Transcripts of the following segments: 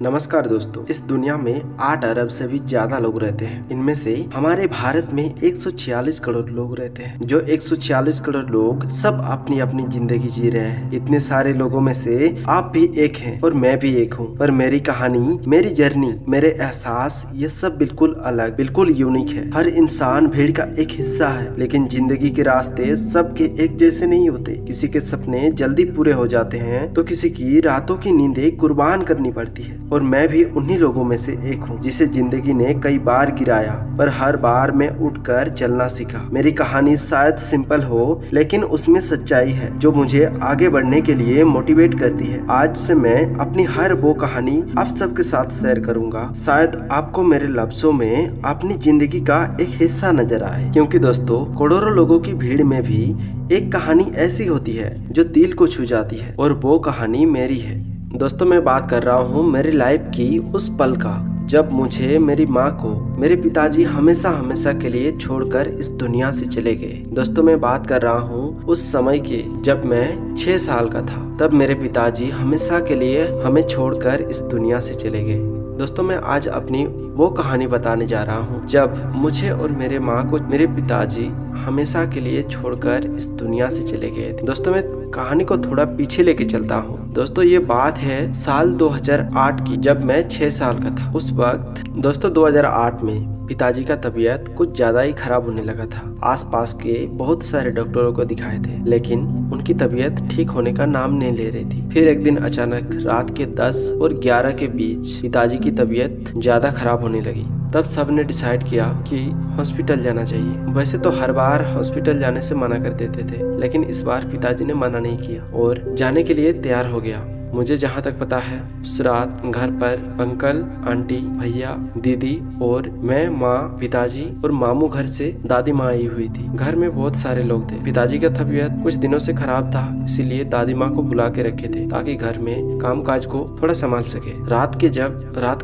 नमस्कार दोस्तों, इस दुनिया में 8 अरब से भी ज्यादा लोग रहते हैं। इनमें से हमारे भारत में 146 करोड़ लोग रहते हैं। जो 146 करोड़ लोग सब अपनी अपनी जिंदगी जी रहे हैं। इतने सारे लोगों में से आप भी एक हैं और मैं भी एक हूँ। पर मेरी कहानी, मेरी जर्नी, मेरे एहसास, ये सब बिल्कुल अलग, बिल्कुल यूनिक है। हर इंसान भीड़ का एक हिस्सा है, लेकिन जिंदगी के रास्ते सबके एक जैसे नहीं होते। किसी के सपने जल्दी पूरे हो जाते हैं तो किसी की रातों की नींदें कुर्बान करनी पड़ती है। और मैं भी उन्हीं लोगों में से एक हूँ जिसे जिंदगी ने कई बार गिराया, पर हर बार मैं उठकर चलना सीखा। मेरी कहानी शायद सिंपल हो, लेकिन उसमें सच्चाई है जो मुझे आगे बढ़ने के लिए मोटिवेट करती है। आज से मैं अपनी हर वो कहानी आप सबके साथ शेयर करूंगा। शायद आपको मेरे लफ्जों में अपनी जिंदगी का एक हिस्सा नजर आए, क्योंकि दोस्तों, करोड़ों लोगों की भीड़ में भी एक कहानी ऐसी होती है जो दिल को छू जाती है, और वो कहानी मेरी है। दोस्तों, मैं बात कर रहा हूँ मेरी लाइफ की उस पल का जब मुझे मेरी माँ को मेरे पिताजी हमेशा हमेशा के लिए छोड़कर इस दुनिया से चले गए। दोस्तों, मैं बात कर रहा हूँ उस समय की जब मैं 6 साल का था। तब मेरे पिताजी हमेशा के लिए हमें छोड़कर इस दुनिया से चले गए। दोस्तों, मैं आज अपनी वो कहानी बताने जा रहा हूँ जब मुझे और मेरे माँ को मेरे पिताजी हमेशा के लिए छोड़कर इस दुनिया से चले गए थे। दोस्तों, मैं कहानी को थोड़ा पीछे लेके चलता हूँ। दोस्तों, ये बात है साल 2008 की, जब मैं 6 साल का था। उस वक्त दोस्तों 2008 में पिताजी का तबीयत कुछ ज्यादा ही खराब होने लगा था। आसपास के बहुत सारे डॉक्टरों को दिखाए थे, लेकिन उनकी तबीयत ठीक होने का नाम नहीं ले रही थी। फिर एक दिन अचानक रात के 10 और 11 के बीच पिताजी की तबीयत ज्यादा खराब होने लगी। तब सबने डिसाइड किया कि हॉस्पिटल जाना चाहिए। वैसे तो हर बार हॉस्पिटल जाने से मना कर देते थे, लेकिन इस बार पिताजी ने मना नहीं किया और जाने के लिए तैयार हो गया। मुझे जहाँ तक पता है, उस रात घर पर अंकल, आंटी, भैया, दीदी और मैं, माँ, पिताजी और मामू घर से दादी माँ आई हुई थी। घर में बहुत सारे लोग थे। पिताजी का तबीयत कुछ दिनों से खराब था, इसीलिए दादी माँ को बुला के रखे थे ताकि घर में कामकाज को थोड़ा संभाल सके। रात के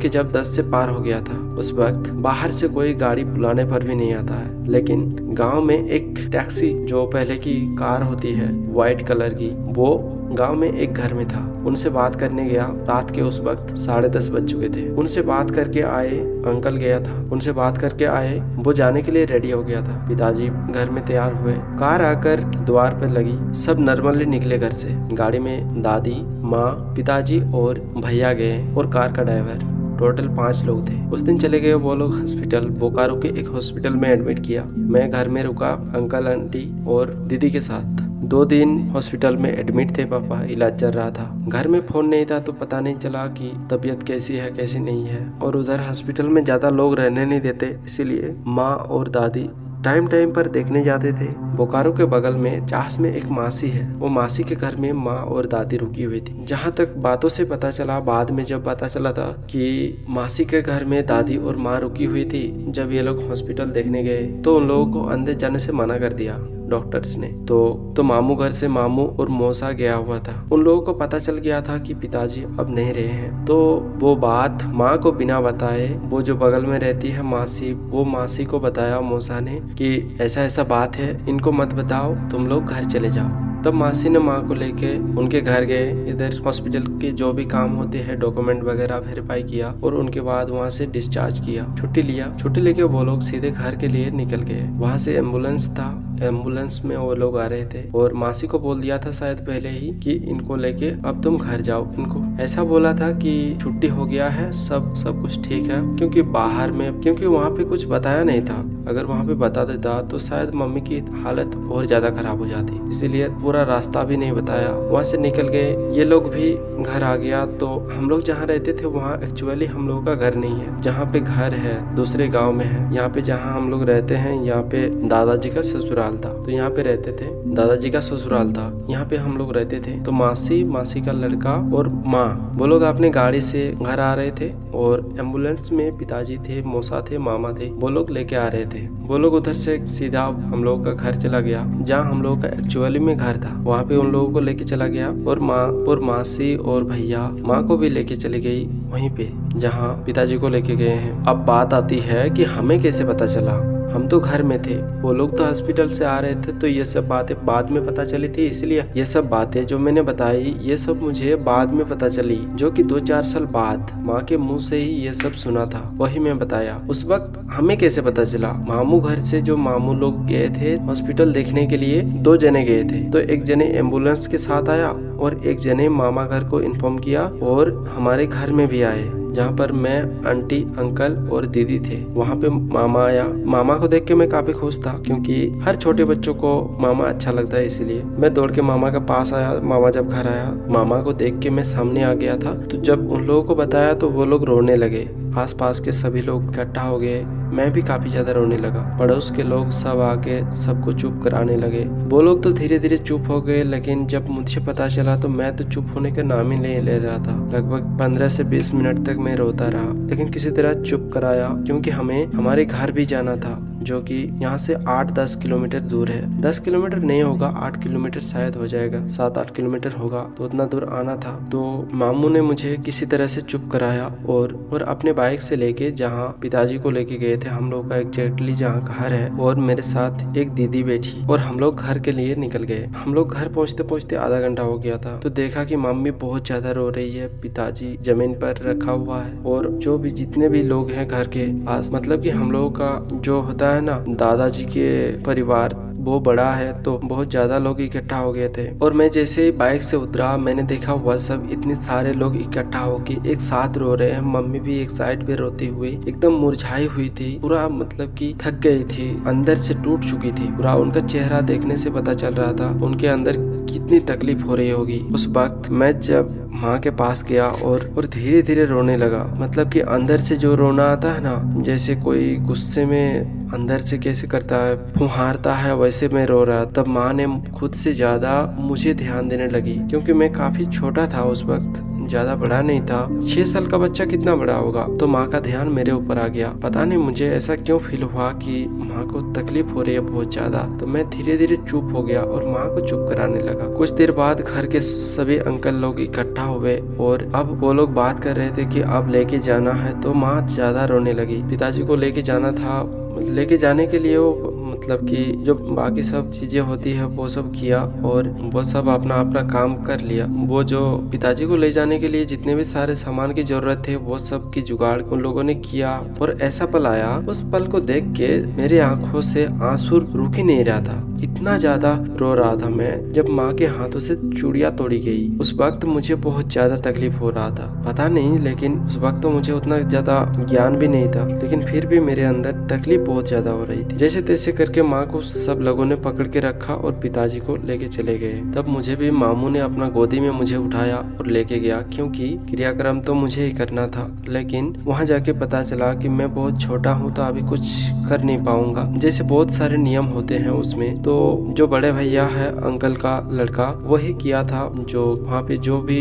जब 10 से पार हो गया था, उस वक्त बाहर से कोई गाड़ी बुलाने पर भी नहीं आता है, लेकिन गाँव में एक टैक्सी, जो पहले की कार होती है व्हाइट कलर की, वो गांव में एक घर में था। उनसे बात करने गया। रात के उस वक्त 10:30 बज चुके थे। उनसे बात करके आए, अंकल गया था, उनसे बात करके आए, वो जाने के लिए रेडी हो गया था। पिताजी घर में तैयार हुए, कार आकर द्वार पर लगी। सब नॉर्मली निकले घर से। गाड़ी में दादी, माँ, पिताजी और भैया गए और कार का ड्राइवर। टोटल 5 लोग थे। उस दिन चले गए वो लोग हॉस्पिटल, बोकारो के एक हॉस्पिटल में एडमिट किया। मैं घर में रुका अंकल, आंटी और दीदी के साथ। 2 दिन हॉस्पिटल में एडमिट थे पापा, इलाज चल रहा था। घर में फोन नहीं था तो पता नहीं चला कि तबीयत कैसी है कैसी नहीं है, और उधर हॉस्पिटल में ज्यादा लोग रहने नहीं देते, इसीलिए माँ और दादी टाइम पर देखने जाते थे। बोकारो के बगल में चास में एक मासी है, वो मासी के घर में माँ और दादी रुकी हुई थी। जहाँ तक बातों से पता चला, बाद में जब पता चला था कि मासी के घर में दादी और माँ रुकी हुई थी, जब ये लोग हॉस्पिटल देखने गए तो उन लोगों को अंदर जाने से मना कर दिया डॉक्टर्स ने। तो मामू घर से मामू और मौसा गया हुआ था। उन लोगों को पता चल गया था कि पिताजी अब नहीं रहे हैं। तो वो बात माँ को बिना बताए, वो जो बगल में रहती है मासी, वो मासी को बताया मौसा ने कि ऐसा ऐसा बात है, इनको मत बताओ, तुम लोग घर चले जाओ। तब मासी ने माँ को लेके उनके घर गए। इधर हॉस्पिटल के जो भी काम होते हैं, डॉक्यूमेंट वगैरह वेरीफाई किया और उनके बाद वहाँ से डिस्चार्ज किया, छुट्टी लिया। छुट्टी लेके वो लोग सीधे घर के लिए निकल गए। वहाँ से एम्बुलेंस था, एम्बुलेंस में वो लोग आ रहे थे और मासी को बोल दिया था शायद पहले ही कि इनको लेके अब तुम घर जाओ। इनको ऐसा बोला था कि छुट्टी हो गया है, सब कुछ ठीक है, क्योंकि बाहर में, क्योंकि वहाँ पे कुछ बताया नहीं था। अगर वहाँ पे बता देता तो शायद मम्मी की हालत और ज्यादा खराब हो जाती, इसीलिए पूरा रास्ता भी नहीं बताया। वहाँ से निकल गए, ये लोग भी घर आ गया। तो हम लोग जहाँ रहते थे वहाँ एक्चुअली हम लोगों का घर नहीं है। जहाँ पे घर है दूसरे गाँव में है। यहाँ पे जहाँ हम लोग रहते हैं, यहाँ पे दादाजी का ससुराल था, तो यहाँ पे रहते थे। दादाजी का ससुराल था, यहाँ पे हम लोग रहते थे। तो मासी का लड़का और माँ, वो लोग अपने गाड़ी से घर आ रहे थे और एम्बुलेंस में पिताजी थे, मौसा थे, मामा थे, वो लोग लेके आ रहे थे। वो लोग उधर से सीधा हम लोग का घर चला गया, जहाँ हम लोग का एक्चुअली में घर था। वहाँ पे उन लोगों को लेके चला गया और माँ और मासी और भैया माँ को भी लेके चली गई वहीं पे जहाँ पिताजी को लेके गए हैं। अब बात आती है कि हमें कैसे पता चला। हम तो घर में थे, वो लोग तो हॉस्पिटल से आ रहे थे, तो ये सब बातें बाद में पता चली थी। इसलिए ये सब बातें जो मैंने बताई ये सब मुझे बाद में पता चली, जो कि 2-4 साल बाद माँ के मुंह से ही ये सब सुना था, वही मैं बताया। उस वक्त हमें कैसे पता चला? मामू घर से जो मामू लोग गए थे हॉस्पिटल देखने के लिए, 2 जने गए थे। तो एक जने एम्बुलेंस के साथ आया और एक जने मामा घर को इन्फॉर्म किया और हमारे घर में भी आए, जहाँ पर मैं, आंटी, अंकल और दीदी थे। वहाँ पे मामा आया। मामा को देख के मैं काफी खुश था, क्योंकि हर छोटे बच्चों को मामा अच्छा लगता है। इसलिए मैं दौड़ के मामा के पास आया। मामा जब घर आया, मामा को देख के मैं सामने आ गया था। तो जब उन लोगों को बताया तो वो लोग रोने लगे। आसपास के सभी लोग इकट्ठा हो गए। मैं भी काफी ज्यादा रोने लगा। पड़ोस के लोग सब आके सबको चुप कराने लगे। वो लोग तो धीरे धीरे चुप हो गए, लेकिन जब मुझे पता चला तो मैं तो चुप होने का नाम ही नहीं ले रहा था। लगभग 15 से 20 मिनट तक मैं रोता रहा, लेकिन किसी तरह चुप कराया, क्योंकि हमें हमारे घर भी जाना था, जो कि यहाँ से 8-10 किलोमीटर दूर है। 10 किलोमीटर नहीं होगा, 8 किलोमीटर शायद हो जाएगा, 7-8 किलोमीटर होगा, तो उतना दूर आना था। तो मामू ने मुझे किसी तरह से चुप कराया और अपने बाइक से लेके जहाँ पिताजी को लेके गए थे, हम लोग का एग्जैक्टली जहाँ घर है, और मेरे साथ एक दीदी बैठी, और हम लोग घर के लिए निकल गए। हम लोग घर पहुँचते पहुँचते आधा घंटा हो गया था। तो देखा कि मम्मी बहुत ज्यादा रो रही है, पिताजी जमीन पर रखा हुआ है, और जो भी जितने भी लोग हैं घर के पास, मतलब कि हम लोगों का जो होता है ना, दादाजी के परिवार वो बड़ा है, तो बहुत ज्यादा लोग इकट्ठा हो गए थे। और मैं जैसे ही बाइक से उतरा, मैंने देखा वह सब इतने सारे लोग इकट्ठा होके एक साथ रो रहे हैं। मम्मी भी एक साइड पे रोती हुई एकदम मुरझाई हुई थी, पूरा मतलब कि थक गई थी, अंदर से टूट चुकी थी पूरा। उनका चेहरा देखने से पता चल रहा था उनके अंदर कितनी तकलीफ हो रही होगी। उस वक्त मैं जब माँ के पास गया और धीरे धीरे रोने लगा, मतलब कि अंदर से जो रोना आता है ना, जैसे कोई गुस्से में अंदर से कैसे करता है, फुहारता है, वैसे मैं रो रहा। तब माँ ने खुद से ज्यादा मुझे ध्यान देने लगी, क्योंकि मैं काफी छोटा था उस वक्त, ज्यादा बड़ा नहीं था। 6 साल का बच्चा कितना बड़ा होगा। तो माँ का ध्यान मेरे ऊपर आ गया। पता नहीं मुझे ऐसा क्यों फील हुआ कि माँ को तकलीफ हो रही है बहुत ज्यादा। तो मैं धीरे धीरे चुप हो गया और माँ को चुप कराने लगा। कुछ देर बाद घर के सभी अंकल लोग इकट्ठा हुए और अब वो लोग बात कर रहे थे कि अब लेके जाना है। तो माँ ज्यादा रोने लगी। पिताजी को लेके जाना था, लेके जाने के लिए वो मतलब कि जो बाकी सब चीजें होती है वो सब किया, और वो सब अपना अपना काम कर लिया। वो जो पिताजी को ले जाने के लिए जितने भी सारे सामान की जरूरत थे वो सब की जुगाड़ उन लोगों ने किया। और ऐसा पल आया, उस पल को देख के मेरे आंखों से आंसू रुक ही नहीं रहा था। इतना ज्यादा रो रहा था मैं जब माँ के हाथों से चूड़ियां तोड़ी गई। उस वक्त मुझे बहुत ज्यादा तकलीफ हो रहा था, पता नहीं, लेकिन उस वक्त तो मुझे उतना ज्यादा ज्ञान भी नहीं था, लेकिन फिर भी मेरे अंदर तकलीफ बहुत ज्यादा हो रही थी। जैसे तैसे करके माँ को सब लोगों ने पकड़ के रखा और पिताजी को लेके चले गए। तब मुझे भी मामू ने अपना गोदी में मुझे उठाया और लेके गया, क्योंकि क्रियाक्रम तो मुझे ही करना था। लेकिन वहाँ जाके पता चला कि मैं बहुत छोटा हूँ, तो अभी कुछ कर नहीं पाऊंगा। जैसे बहुत सारे नियम होते हैं उसमें, तो जो बड़े भैया है अंकल का लड़का, वही किया था। जो वहाँ पे जो भी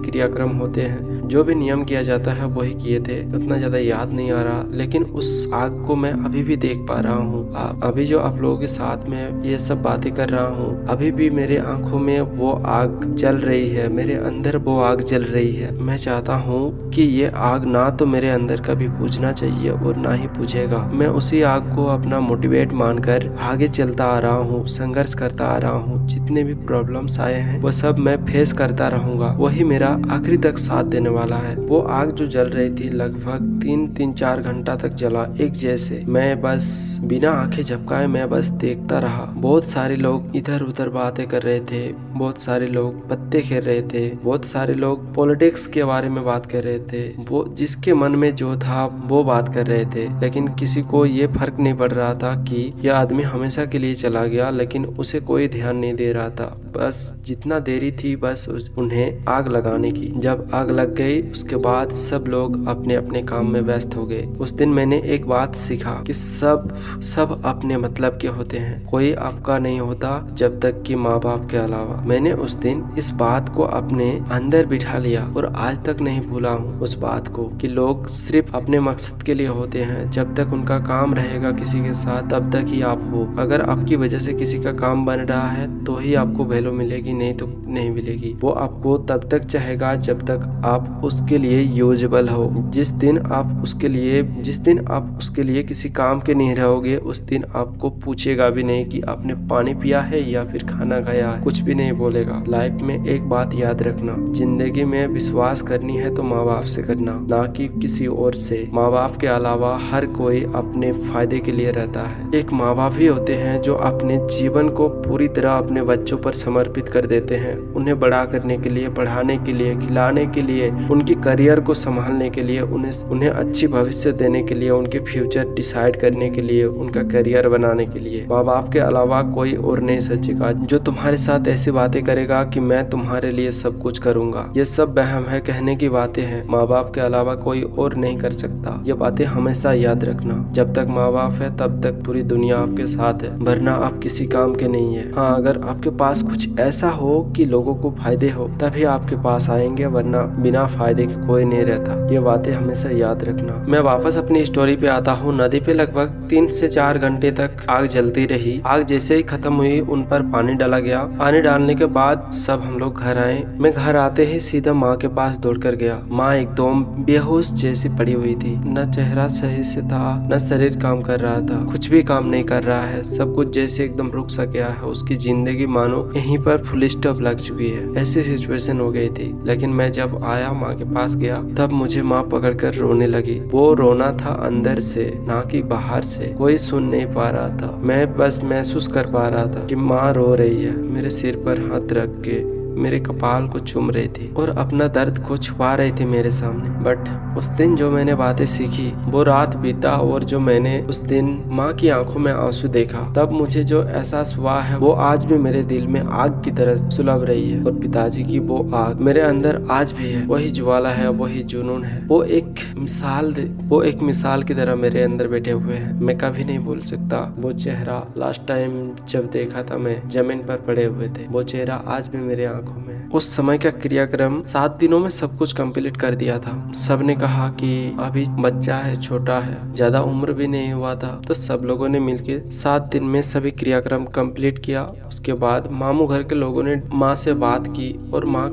क्रियाक्रम होते हैं, जो भी नियम किया जाता है वही किए थे। उतना ज्यादा याद नहीं आ रहा, लेकिन उस आग को मैं अभी भी देख पा रहा हूँ। अभी जो आप लोगों के साथ में ये सब बातें कर रहा हूँ, अभी भी मेरे आंखों में वो आग जल रही है, मेरे अंदर वो आग जल रही है। मैं चाहता हूँ कि ये आग ना तो मेरे अंदर कभी बुझना चाहिए और ना ही बुझेगा। मैं उसी आग को अपना मोटिवेट मानकर आगे चलता आ रहा हूँ, संघर्ष करता आ रहा हूँ। जितने भी प्रॉब्लम्स आए हैं वो सब मैं फेस करता रहूंगा, वही मेरा आखिरी तक साथ देने वाला है। वो आग जो जल रही थी लगभग 3-4 घंटा तक जला एक जैसे। मैं बस बिना आंखें झपकाए मैं बस देखता रहा। बहुत सारे लोग इधर उधर बातें कर रहे थे, बहुत सारे लोग पत्ते खेल रहे थे, बहुत सारे लोग पॉलिटिक्स के बारे में बात कर रहे थे। वो जिसके मन में जो था वो बात कर रहे थे, लेकिन किसी को ये फर्क नहीं पड़ रहा था कि यह आदमी हमेशा के लिए चला गया, लेकिन उसे कोई ध्यान नहीं दे रहा था। बस जितना देरी थी बस उन्हें आग लगाने की। जब आग लग गई उसके बाद सब लोग अपने अपने काम में व्यस्त हो गए। उस दिन मैंने एक बात सीखा कि सब अपने मतलब के होते हैं, कोई आपका नहीं होता जब तक कि माँ बाप के अलावा। मैंने उस दिन इस बात को अपने अंदर बिठा लिया और आज तक नहीं भूला हूँ उस बात को, कि लोग सिर्फ अपने मकसद के लिए होते हैं। जब तक उनका काम रह रहेगा किसी के साथ तब तक ही आप हो। अगर आपकी वजह से किसी का काम बन रहा है तो ही आपको वैल्यू मिलेगी, नहीं तो नहीं मिलेगी। वो आपको तब तक चाहेगा जब तक आप उसके लिए यूजेबल हो। जिस दिन आप उसके लिए किसी काम के नहीं रहोगे उस दिन आपको पूछेगा भी नहीं कि आपने पानी पिया है या फिर खाना खाया है, कुछ भी नहीं बोलेगा। लाइफ में एक बात याद रखना, जिंदगी में विश्वास करनी है तो माँ बाप से करना, ना कि किसी और से। माँ बाप के अलावा हर कोई अपने फायदे के लिए रहता है। एक माँ बाप ही होते हैं जो अपने जीवन को पूरी तरह अपने बच्चों पर समर्पित कर देते हैं, उन्हें बड़ा करने के लिए, पढ़ाने के लिए, खिलाने के लिए, उनके करियर को संभालने के लिए, उन्हें अच्छी भविष्य देने के लिए, उनके फ्यूचर डिसाइड करने के लिए, उनका करियर बनाने के लिए। माँ बाप के अलावा कोई और नहीं सचेगा जो तुम्हारे साथ ऐसी बातें करेगा कि मैं तुम्हारे लिए सब कुछ करूंगा। ये सब वहम है, कहने की बातें हैं। माँ बाप के अलावा कोई और नहीं कर सकता। ये बातें हमेशा याद रखना। जब तक माँ बाप है तब तक पूरी दुनिया आपके साथ है, वरना आप किसी काम के नहीं है। हाँ, अगर आपके पास कुछ ऐसा हो कि लोगों को फायदे हो तभी आपके पास आएंगे, वरना बिना फायदे के कोई नहीं रहता। ये बातें हमेशा याद रखना। मैं वापस अपनी स्टोरी पे आता हूँ। नदी पे लगभग 3 से 4 घंटे तक आग जलती रही। आग जैसे ही खत्म हुई उन पर पानी डाला गया। पानी डालने के बाद सब हम लोग घर आए। मैं घर आते ही सीधा माँ के पास दौड़कर गया। माँ एकदम बेहोश जैसी पड़ी हुई थी, न चेहरा सही से था, न शरीर काम कर रहा था, कुछ भी काम नहीं कर रहा है। सब कुछ जैसे एकदम रुक सा गया है। उसकी जिंदगी मानो यहीं पर फुल स्टॉप लग चुकी है, ऐसी सिचुएशन हो गई थी। लेकिन मैं जब आया माँ के पास गया तब मुझे माँ पकड़कर रोने लगी। वो रोना था अंदर से, ना कि बाहर से। कोई सुन नहीं पा रहा था, मैं बस महसूस कर पा रहा था कि माँ रो रही है। मेरे सिर पर हाथ रख के मेरे कपाल को चूम रही थी और अपना दर्द को छुपा रही थी मेरे सामने। बट उस दिन जो मैंने बातें सीखी, वो रात बीता और जो मैंने उस दिन माँ की आंखों में आंसू देखा, तब मुझे जो एहसास हुआ है वो आज भी मेरे दिल में आग की तरह सुलग रही है। और पिताजी की वो आग मेरे अंदर आज भी है, वही ज्वाला है, वही जुनून है। वो एक मिसाल की तरह मेरे अंदर बैठे हुए हैं। मैं कभी नहीं भूल सकता वो चेहरा। लास्ट टाइम जब देखा था मैं जमीन पर पड़े हुए थे, वो चेहरा आज भी मेरे आंखों में। उस समय का क्रियाक्रम 7 दिनों में सब कुछ कंप्लीट कर दिया था। सबने कहा कि अभी बच्चा है, छोटा है, ज्यादा उम्र भी नहीं हुआ था। तो सब लोगों ने मिलकर 7 दिन में सभी क्रियाक्रम कंप्लीट किया। उसके बाद मामू घर के लोगों ने माँ से बात की और माँ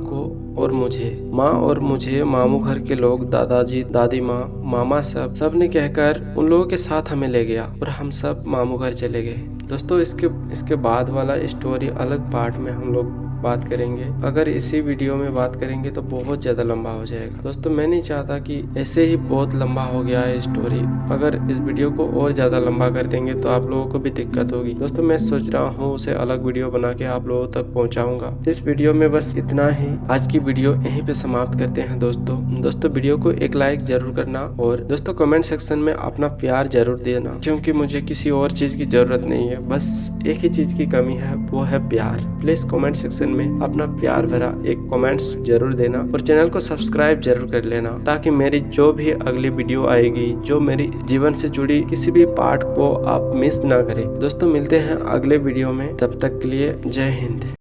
और मुझे मामू घर के लोग, दादाजी, दादी माँ, मामा सब ने कहकर उन लोगों के साथ हमें ले गया और हम सब मामू घर चले गए। दोस्तों, इसके बाद वाला स्टोरी अलग पार्ट में हम लोग बात करेंगे। अगर इसी वीडियो में बात करेंगे तो बहुत ज्यादा लंबा हो जाएगा। दोस्तों, मैं नहीं चाहता कि ऐसे ही बहुत लंबा हो गया है स्टोरी। अगर इस वीडियो को और ज्यादा लंबा कर देंगे तो आप लोगों को भी दिक्कत होगी। दोस्तों, मैं सोच रहा हूँ उसे अलग वीडियो बना के आप लोगों तक पहुँचाऊंगा। इस वीडियो में बस इतना ही। आज की वीडियो यहीं पे समाप्त करते हैं दोस्तों वीडियो को एक लाइक जरूर करना और दोस्तों कमेंट सेक्शन में अपना प्यार जरूर देना, क्योंकि मुझे किसी और चीज की जरूरत नहीं है। बस एक ही चीज की कमी है, वो है प्यार। प्लीज कमेंट सेक्शन में अपना प्यार भरा एक कमेंट्स जरूर देना और चैनल को सब्सक्राइब जरूर कर लेना, ताकि मेरी जो भी अगली वीडियो आएगी, जो मेरी जीवन से जुड़ी किसी भी पार्ट को आप मिस ना करें। दोस्तों, मिलते हैं अगले वीडियो में। तब तक के लिए जय हिंद।